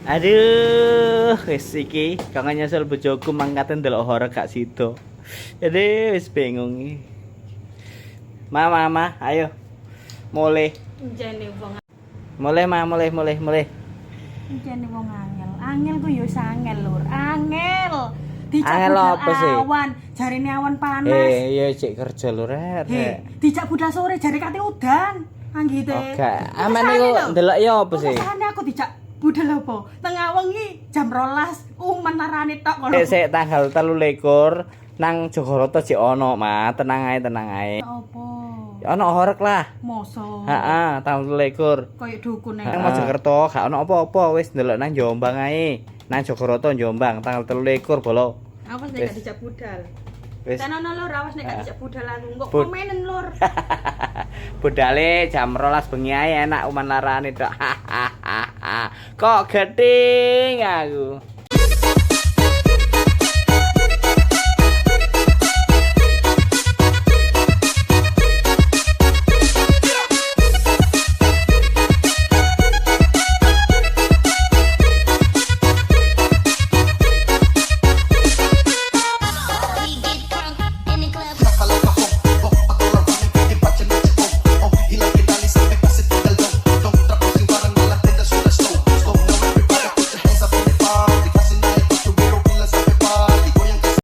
Aduh, wis iki kangen nyesel bojoku mangkate ndelok horor gak sida. Jadi wis bingung iki. Mama, ayo. Mulai. Jane wong Mulai, Ma, mulai. jane wong angel. Angel ku yo sangel, Lur. Angel. Angel apa sih? Awan, jarine awan panas. Iya cek kerja lho, Rek. Dijak budal sore jare kate udan. Anggite. Oke, aman iku ndelok ya apa sih? Rasane aku dijak budal apa? Tengah wengi jam 12 larane tok kono. Sik tanggal 23 nang Jogoroto jek ono, Ma. Tenang ae. Apa? Ono horeg lah. Mosok. Heeh, tanggal 23. Koyo dukun Nang Mojokerto gak ono apa-apa, wis ndelok nang Jombang ae. Nang Jogoroto Jombang tanggal 23 bolo. Awas nek gak dijak budal. Wis. Tenono Lur, awas nek gak dijak budal aku. Kok Bud- komenen Lur. Budale jam 12 bengi ae enak uman larane tok. Kok geding aku.